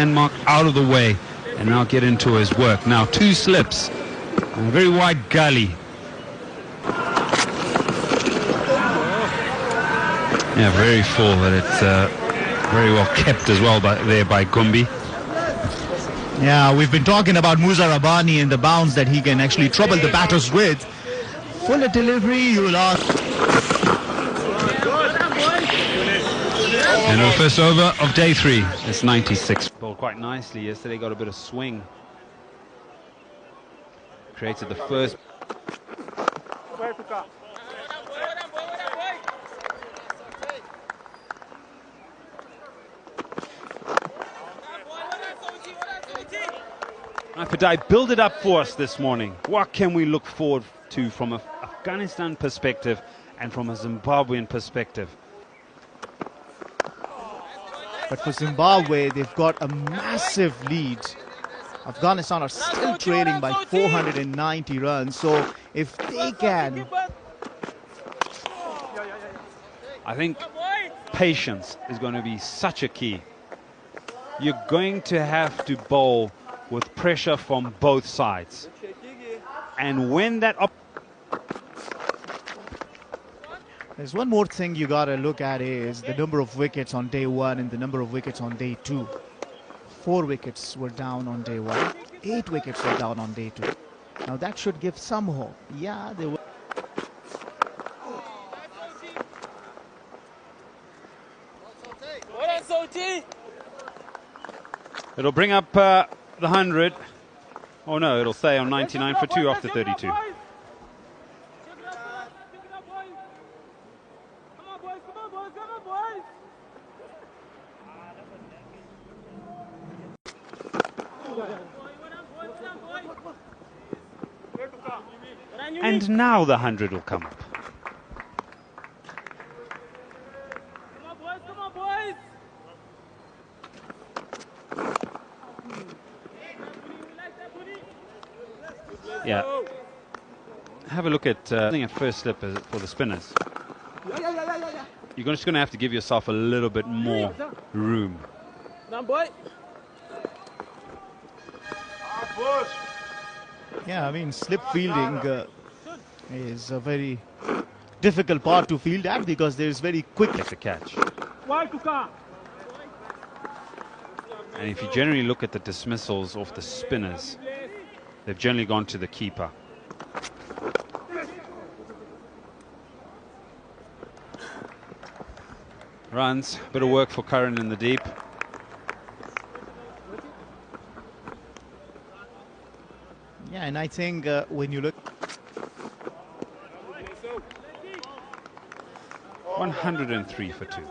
Landmark out of the way and now get into his work. Now 2 slips and a very wide gully. Yeah, very full, but it's very well kept as well by Gumbi. Yeah, we've been talking about Musa Rabbani and the bounce that he can actually trouble the batters with. Fuller delivery, you will ask. And the first over of day 3. It's 96. Bowled quite nicely yesterday, got a bit of swing. Created the first. Padai, build it up for us this morning. What can we look forward to from an Afghanistan perspective and from a Zimbabwean perspective? But for Zimbabwe, they've got a massive lead. Afghanistan are still trailing by 490 runs. So if they can... I think patience is going to be such a key. You're going to have to bowl with pressure from both sides. And when that... There's one more thing you got to look at is the number of wickets on day 1 and the number of wickets on day 2. 4 wickets were down on day 1. 8 wickets were down on day 2. Now that should give some hope. Yeah, they were. It'll bring up the 100. Oh no, it'll stay on 99 for 2 after 32. And now the 100 will come up. Yeah. Have a look at first slip for the spinners. You're just going to have to give yourself a little bit more room. Yeah, I mean, slip fielding is a very difficult part to field at because there's very quick to catch. And if you generally look at the dismissals of the spinners, they've generally gone to the keeper. Runs, bit of work for Curran in the deep. Yeah, and I think when you look... 103 for 2.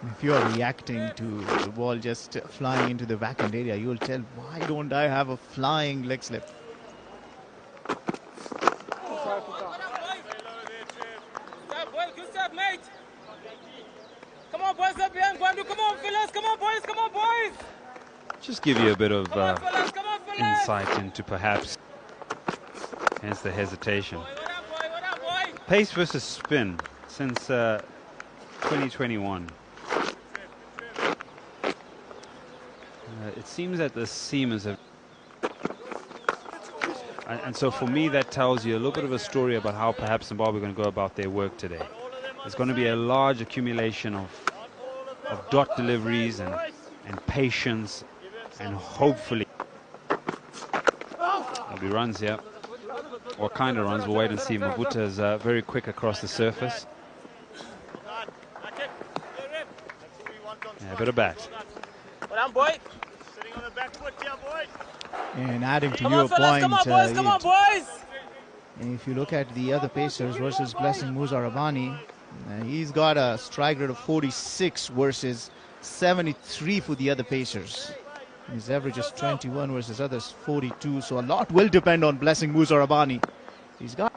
If you are reacting to the ball just flying into the vacant area, you will tell, why don't I have a flying leg slip? Come on, boys, up here. Come on, fellas. Come on, boys. Come on, boys. Just give you a bit of insight into perhaps, hence the hesitation. Pace versus spin since 2021. It seems that the seamers have... And so for me, that tells you a little bit of a story about how perhaps Zimbabwe are going to go about their work today. There's going to be a large accumulation of dot deliveries and patience, and hopefully there'll be runs here. What kind of runs? We'll wait and see. Mavuta is very quick across the surface. Yeah, a bit of bat. And adding to your point, if you look at the other pacers versus Blessing Musa Rabbani, he's got a strike rate of 46 versus 73 for the other pacers. His average is 21 versus others 42, so a lot will depend on Blessing Musa Rabbani. He's got...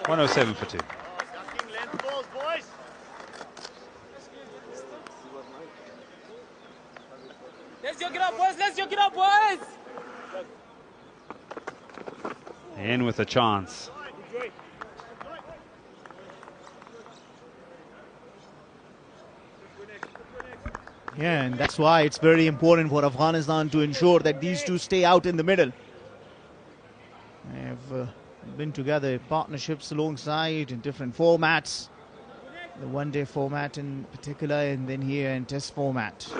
107 for 2. Let's joke it up, boys. Let's joke it up, boys. In with a chance. Yeah, and that's why it's very important for Afghanistan to ensure that these two stay out in the middle. They've been together in partnerships alongside in different formats. The one-day format in particular, and then here in test format.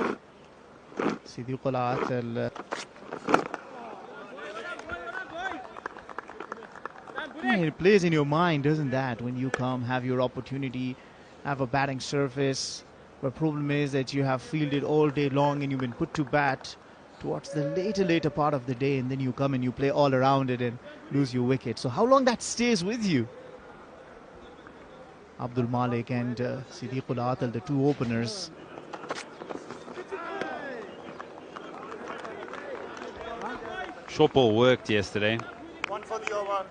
It plays in your mind, doesn't that? When you come, have your opportunity, have a batting surface. The problem is that you have fielded all day long and you've been put to bat towards the later part of the day, and then you come and you play all around it and lose your wicket. So how long that stays with you? Abdul Malik and Siddiqul Atal, the two openers. Short ball worked yesterday. One for the over.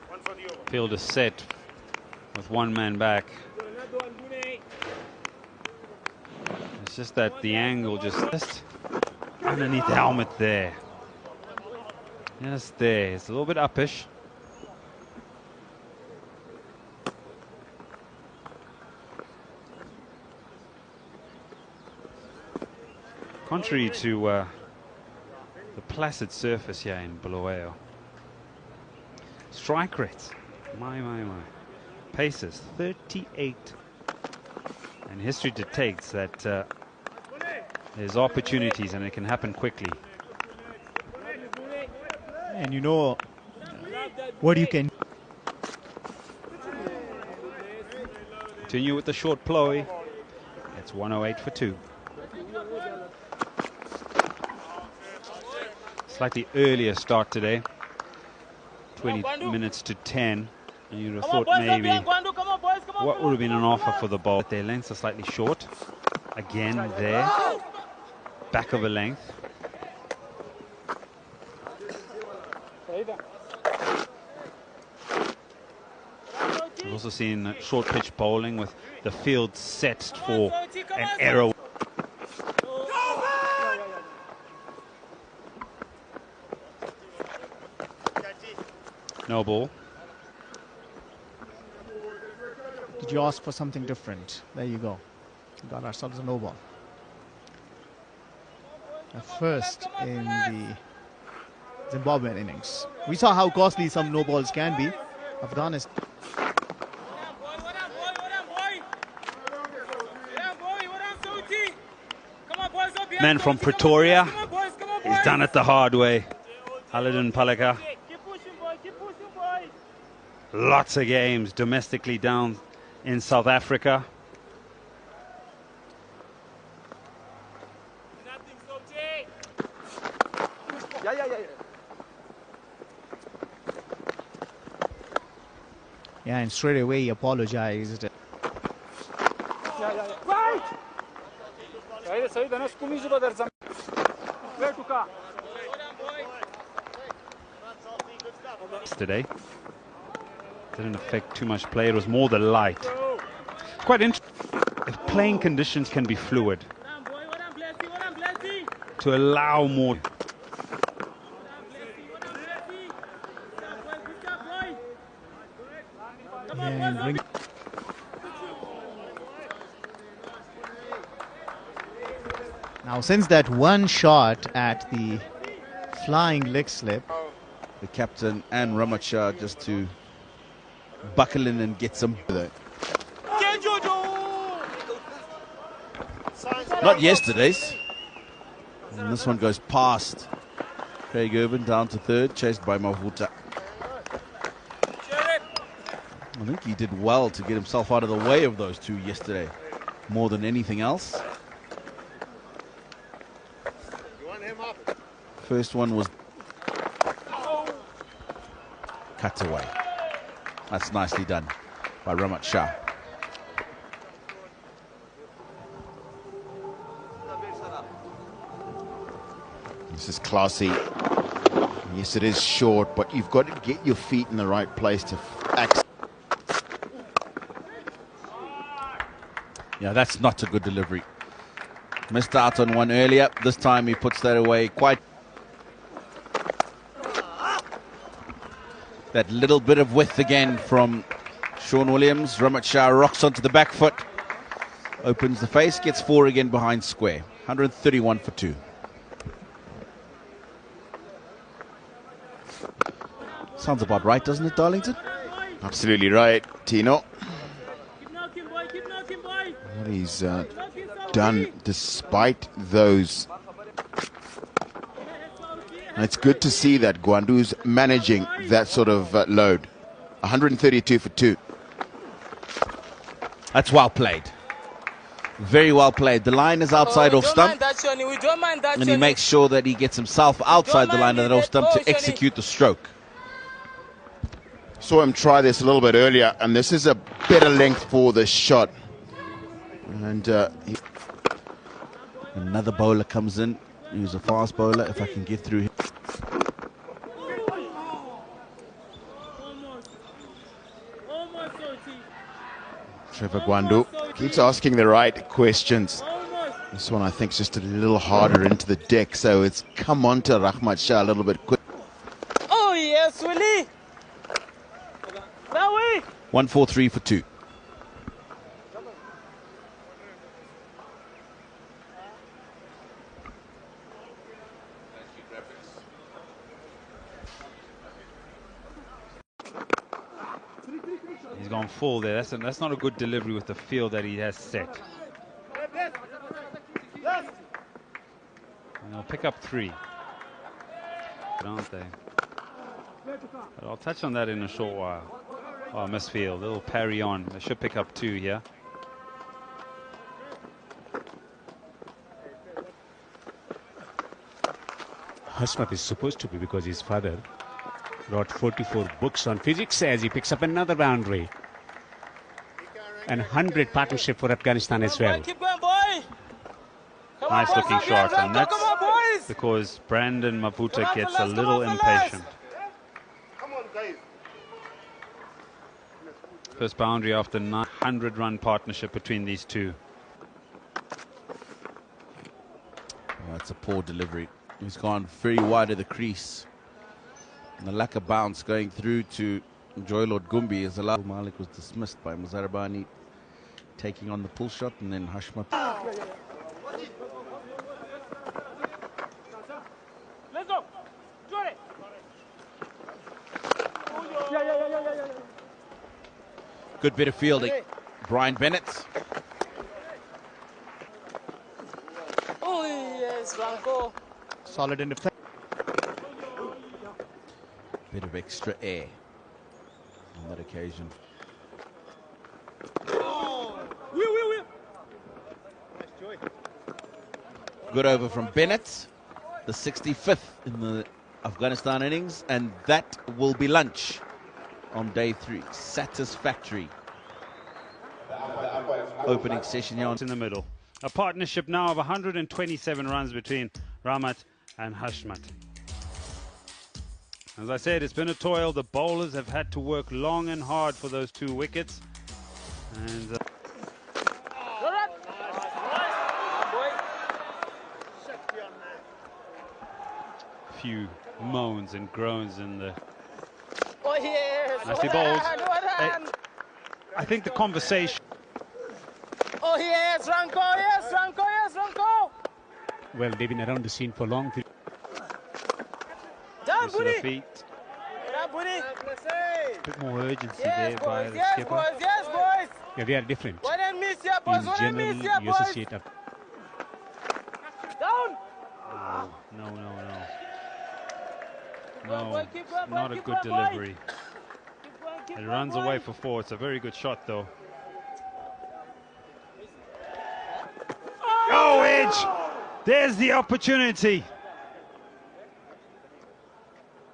One for the over. Field is set with one man back. It's just that the angle just underneath the helmet there. Just there. It's a little bit uppish. Contrary to the placid surface here in Bulawayo. Strike rate. My. Paces 38. And history dictates that there's opportunities and it can happen quickly. And you know what you can. Continue with the short ploy. It's 108 for 2. Slightly earlier start today. 20 minutes to 10. And you'd have thought maybe what would have been an offer for the ball. Their lengths are slightly short. Again there. Back of a length. We've also seen short pitch bowling with the field set for an error. No ball. Did you ask for something different? There you go. We got ourselves a no ball. A first in the Zimbabwean innings. We saw how costly some no balls can be. Afghanistan. Man from Pretoria. He's done it the hard way. Haladin Palaka. Lots of games domestically down in South Africa. Yeah, and straight away he apologized. Today didn't affect too much play. It was more the light. Quite interesting. If playing conditions can be fluid, to allow more. Yeah, now, since that one shot at the flying leg slip, the captain and Ramachar just to buckle in and get some. Not yesterday's. And this one goes past Craig Urban down to third, chased by Mavuta. I think he did well to get himself out of the way of those two yesterday, more than anything else. First one was cut away. That's nicely done by Ramat Shah. This is classy. Yes, it is short, but you've got to get your feet in the right place to act. Yeah, that's not a good delivery. Missed out on one earlier. This time he puts that away quite. That little bit of width again from Sean Williams. Ramit Shah rocks onto the back foot. Opens the face, gets 4 again behind square. 131 for 2. Sounds about right, doesn't it, Darlington? Absolutely right, Tino. Keep knocking, boy. Keep knocking, boy. What he's done despite those. And it's good to see that Gwandu's managing that sort of load. 132 for 2. That's well played. Very well played. The line is outside off stump. We don't mind that, And he makes sure that he gets himself outside the line of that off stump to execute the stroke. Saw him try this a little bit earlier, and this is a better length for the shot. And another bowler comes in. He's a fast bowler. If I can get through him. Trevor Gwandu keeps asking the right questions. This one I think is just a little harder into the deck, so it's come on to Rahmat Shah a little bit quick. Oh, yes, Willie. That way. 143 for 2. He's gone full there. That's not a good delivery with the field that he has set. And they'll pick up 3. Aren't they? But I'll touch on that in a short while. Oh, misfield. Little parry on. They should pick up 2 here. Hashmat is supposed to be, because his father wrote 44 books on physics, as he picks up another boundary. And 100 partnership for Afghanistan as well. Keep going, boy. Nice looking shot, and that's because Brandon Maputa gets a little impatient. First boundary after 900-run partnership between these two. Oh, that's a poor delivery. He's gone very wide of the crease. And the lack of bounce going through to Joy Lord Gumbi is allowed. Malik was dismissed by Mazarbani taking on the pull shot, and then Hashmat. Let's go. Join it. Good bit of fielding. Brian Bennett. Oh, yes, Franco. Solid in defense. Bit of extra air on that occasion. Good over from Bennett, the 65th in the Afghanistan innings, and that will be lunch on day 3. Satisfactory opening session here In the middle. A partnership now of 127 runs between Ramat and Hashmat. As I said, it's been a toil. The bowlers have had to work long and hard for those 2 wickets. And few moans and groans in the Oh, yes. nicely bowled. I think the conversation. Oh, yes, Franco. Yes, Franco. Yes, Franco. Well, they've been around the scene for long. Down, Use of the buddy. feet. Down, buddy. A bit more urgency Yes, there by boys. the Yes, skipper. boys. Yes, boys. Yeah, they are different. Why don't miss ya, boys? In Why don't general, miss ya, you boys? associate up. Down. No. Go, boy, keep going, boy, Not a keep good going, boy. delivery. Keep going, keep It going, runs boy. away for 4. It's a very good shot, though. Oh, edge! There's the opportunity.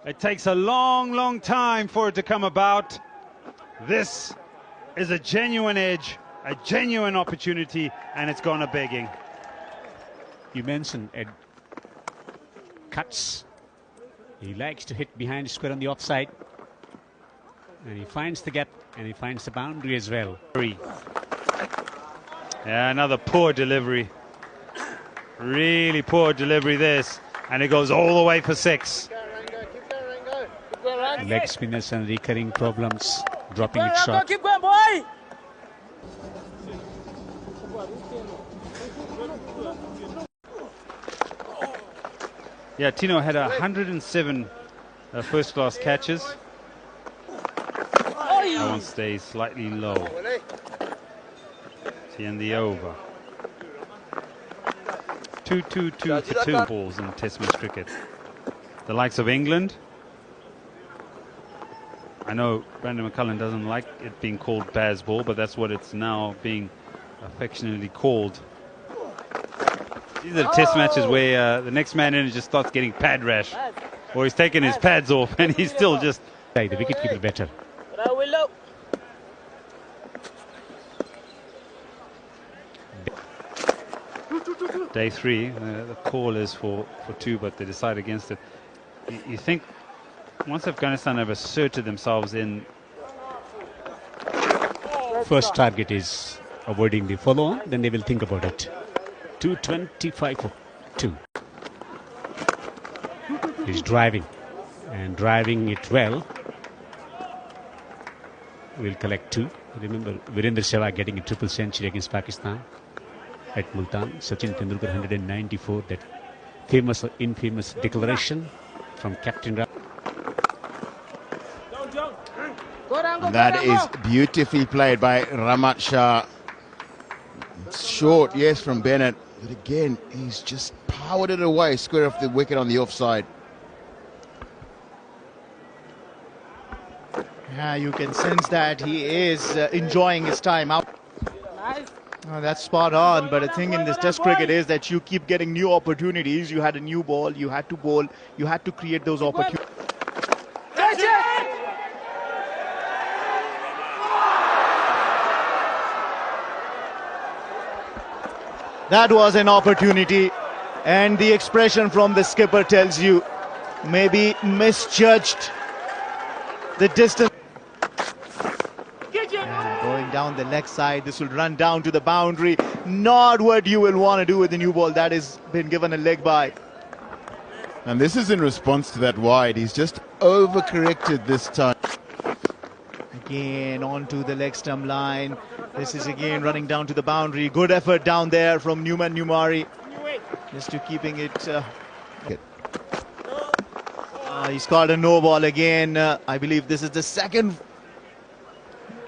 It takes a long time for it to come about. This is a genuine edge, a genuine opportunity, and it's gone a begging. You mentioned Ed cuts. He likes to hit behind square on the offside. And he finds the gap, and he finds the boundary as well. Yeah, another poor delivery. Really poor delivery this. And it goes all the way for 6. Leg spinners and recurring problems, dropping it Ranko, short. keep going, boy. Yeah, Tino had 107 first-class catches. That one stays slightly low. See, in the over. 2-2-2 for 2 balls in Test match cricket. The likes of England. I know Brandon McCullum doesn't like it being called Baz ball, but that's what it's now being affectionately called. These are the Test matches where the next man in just starts getting pad rash, or he's taking his pads off and he's still just... The wicketkeeper better. Day 3, the call is for 2, but they decide against it. You think once Afghanistan have asserted themselves in... First target is avoiding the follow-on, then they will think about it. 225 for 2. He's driving, and driving it well. Will collect 2. Remember, Virendra Sehwag getting a triple century against Pakistan at Multan. Sachin Tendulkar 194. That famous or infamous declaration from Captain Ra. That is beautifully played by Ramat Shah. It's short, yes, from Bennett. But again, he's just powered it away, square off the wicket on the offside. Yeah, you can sense that he is enjoying his time out. Oh, that's spot on, but the thing in this Test cricket is that you keep getting new opportunities. You had a new ball, you had to bowl, you had to create those opportunities. That was an opportunity, and the expression from the skipper tells you maybe misjudged the distance. Going down the leg side, this will run down to the boundary. Not what you will want to do with the new ball. That has been given a leg by. And this is in response to that wide. He's just overcorrected this time. Again onto the leg stump line. This is again running down to the boundary. Good effort down there from Newman Numari. Just to keeping it. He's called a no ball again. I believe this is the second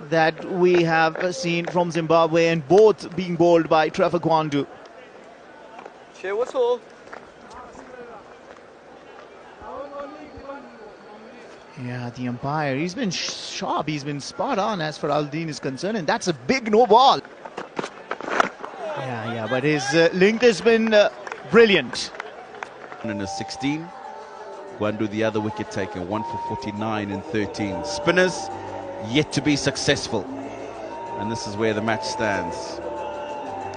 that we have seen from Zimbabwe, and both being bowled by Trevor Gwandu. Yeah, the umpire, he's been sharp, he's been spot on as far as Aldin is concerned, and that's a big no ball. Yeah, but his length has been brilliant. In a 16, Gwandu the other wicket taker, 1 for 49 in 13. Spinners yet to be successful, and this is where the match stands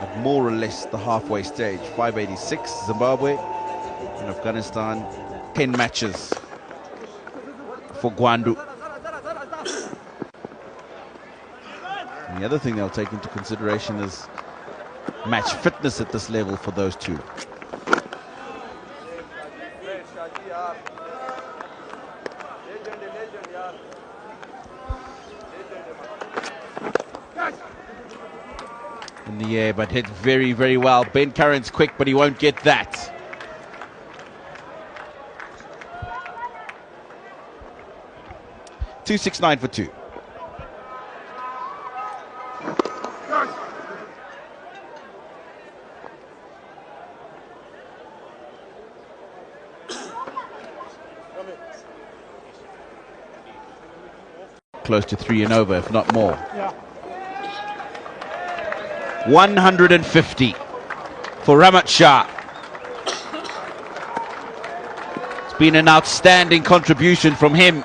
at more or less the halfway stage. 586 Zimbabwe and Afghanistan, 10 matches for Gwandu. And the other thing they'll take into consideration is match fitness at this level for those two. In the air, but hit very, very well. Ben Curran's quick, but he won't get that. .269 for 2. Close to 3 and over, if not more. 150 for Ramat Shah. It's been an outstanding contribution from him.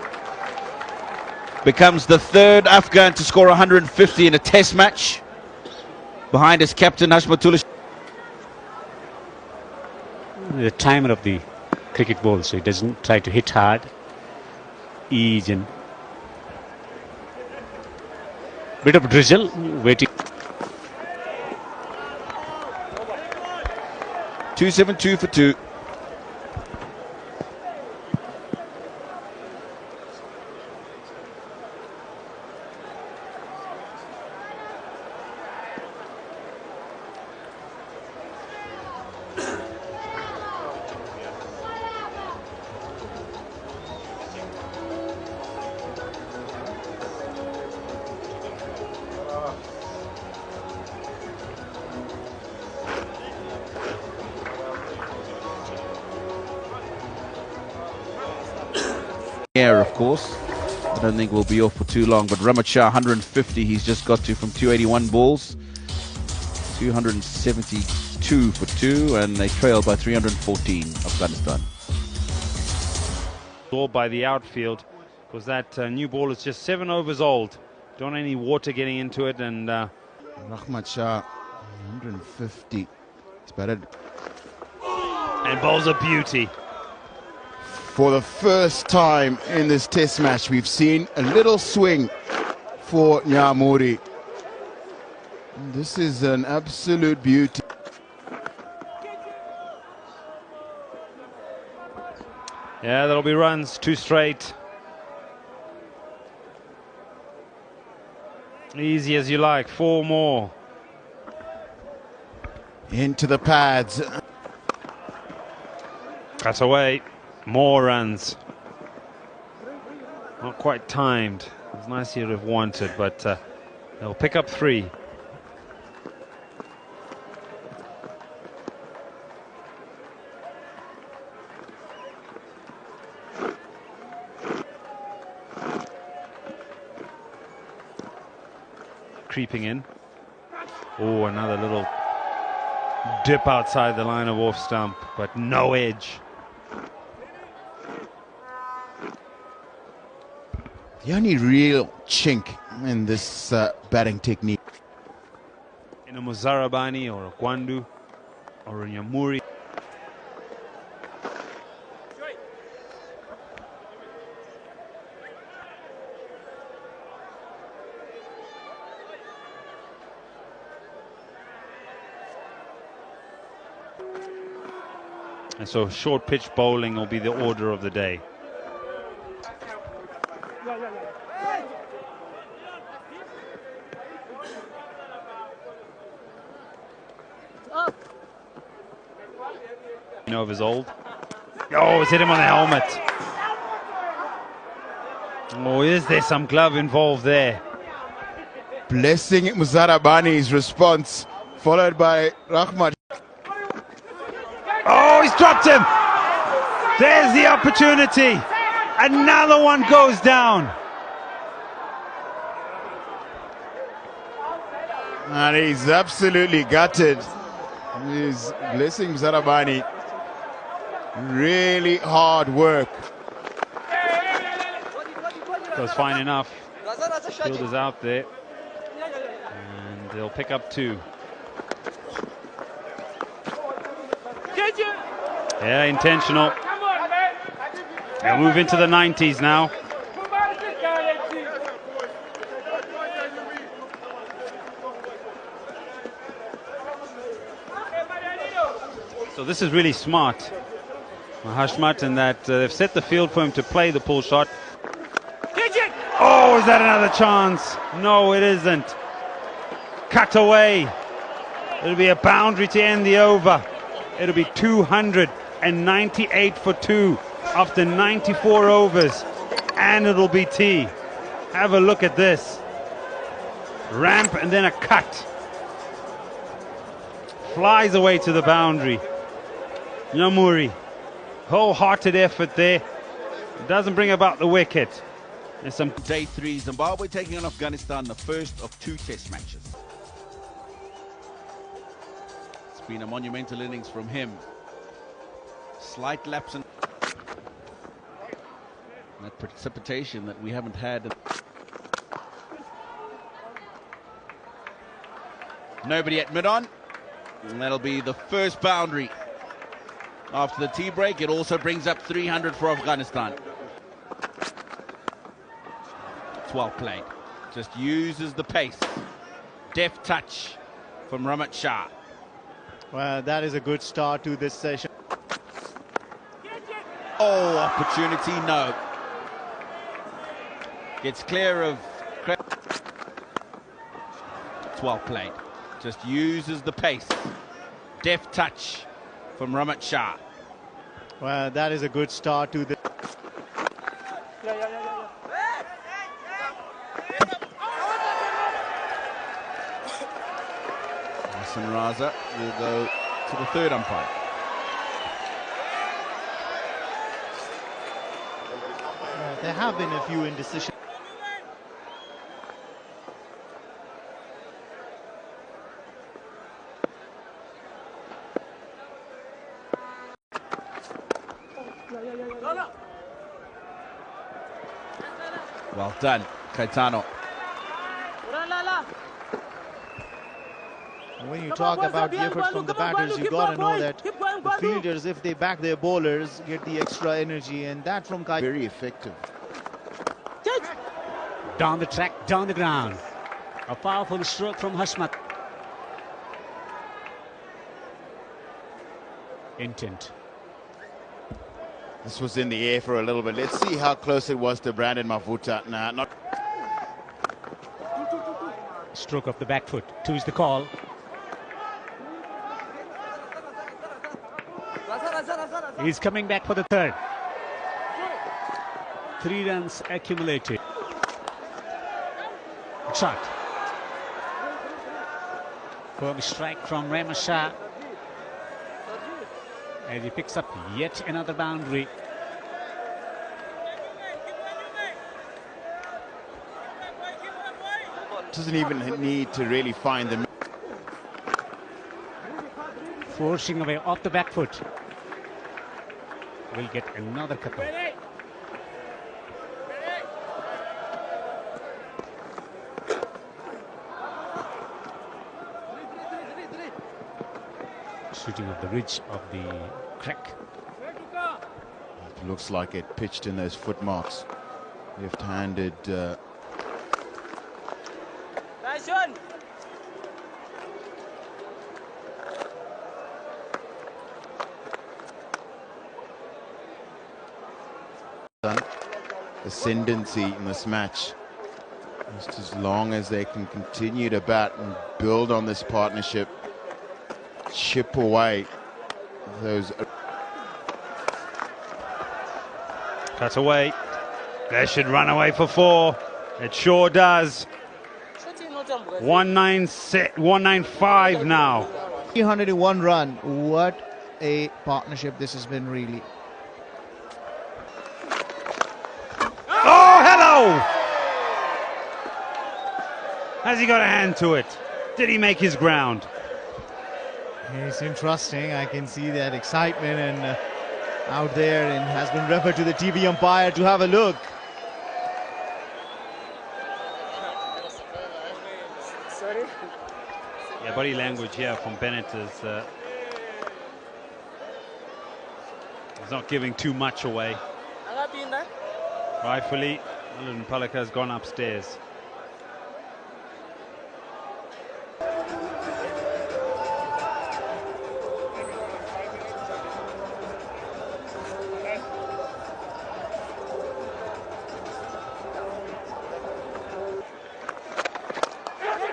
Becomes the third Afghan to score 150 in a Test match, behind his captain Hashmatullah. The timer of the cricket ball, so he doesn't try to hit hard. Ease and bit of drizzle, waiting. 272 for 2. Air, of course. I don't think we'll be off for too long, but Ramat Shah 150 he's just got to from 281 balls. 272 for 2, and they trail by 314 Afghanistan. Ball by the outfield, because that new ball is just 7 overs old. Don't want any water getting into it, and Ramat Shah, 150. It's better. And bowls a beauty. For the first time in this test match, we've seen a little swing for Nyamuri. This is an absolute beauty. Yeah, that'll be runs, 2 straight. Easy as you like, 4 more. Into the pads. Cut away, more runs. Not quite timed. It's nice he'd have wanted, but they'll pick up 3. Creeping in. Oh, another little dip outside the line of off stump, but no edge. The only real chink in this batting technique. In a Muzarabani or a Gwandu or a Nyamuri. And so short pitch bowling will be the order of the day. Overs old. Oh, it's hit him on the helmet. Oh, is there some glove involved there? Blessing Muzarabani's response, followed by Rahmat. Oh, he's dropped him. There's the opportunity. Another one goes down. And he's absolutely gutted. He's Blessing Muzarabani. Really hard work. Goes fine enough. Fielder's out there. And they'll pick up 2. Yeah, intentional. They'll move into the 90s now. So this is really smart, Hashmat, in that they've set the field for him to play the pull shot. Oh, is that another chance? No, it isn't. Cut away. It'll be a boundary to end the over. It'll be 298 for 2 after 94 overs, and it'll be tea. Have a look at this. Ramp and then a cut. Flies away to the boundary. Nyamuri, wholehearted effort there. It doesn't bring about the wicket. There's some. Day 3, Zimbabwe taking on Afghanistan, the first of 2 test matches. It's been a monumental innings from him. Slight lapse in that precipitation that we haven't had. Nobody at mid-on, and that'll be the first boundary. After the tea break, it also brings up 300 for Afghanistan. It's well played. Just uses the pace. Deft touch from Ramat Shah. Well, that is a good start to this session. Oh, opportunity, no. Gets clear of... It's well played. Just uses the pace. Deft touch from Ramat Shah. Well, that is a good start to the... Hassan Raza will go to the third umpire. There have been a few indecisions. Well done, Caetano. When you talk about the efforts from the batters, you got to know that the fielders, if they back their bowlers, get the extra energy, and that from Kai. Very effective. Down the track, down the ground. A powerful stroke from Hashmat. Intent. This was in the air for a little bit. Let's see how close it was to Brandon Mavuta. Nah, not. Stroke of the back foot. Two is the call. He's coming back for the third. 3 runs accumulated. Shot. Firm strike from Ramat Shah as he picks up yet another boundary. Doesn't even need to really find them. Forcing away off the back foot. Will get another cut off. Shooting at the ridge of the crack. It looks like it pitched in those footmarks. Left-handed. Nice one. Ascendancy in this match. Just as long as they can continue to bat and build on this partnership, chip away those. Cut away. That should run away for 4. It sure does. 195 now. 301 run. What a partnership this has been, really. Oh, hello! Has he got a hand to it? Did he make his ground? It's interesting. I can see that excitement and out there, and has been referred to the TV umpire to have a look. Yeah, body language here from Bennett is he's not giving too much away. Rightfully, Alan Palaka has gone upstairs.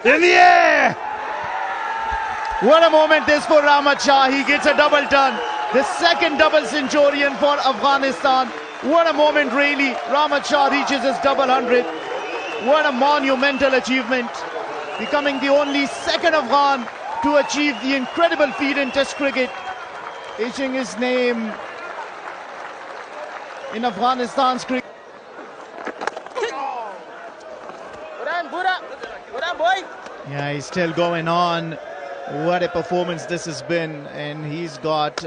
In the air! What a moment this for Ramat Shah. He gets a double turn. The second double centurion for Afghanistan. What a moment, really. Ramat Shah reaches his double 100. What a monumental achievement. Becoming the only second Afghan to achieve the incredible feat in Test cricket. Etching his name in Afghanistan's cricket. Yeah, he's still going on. What a performance this has been. And he's got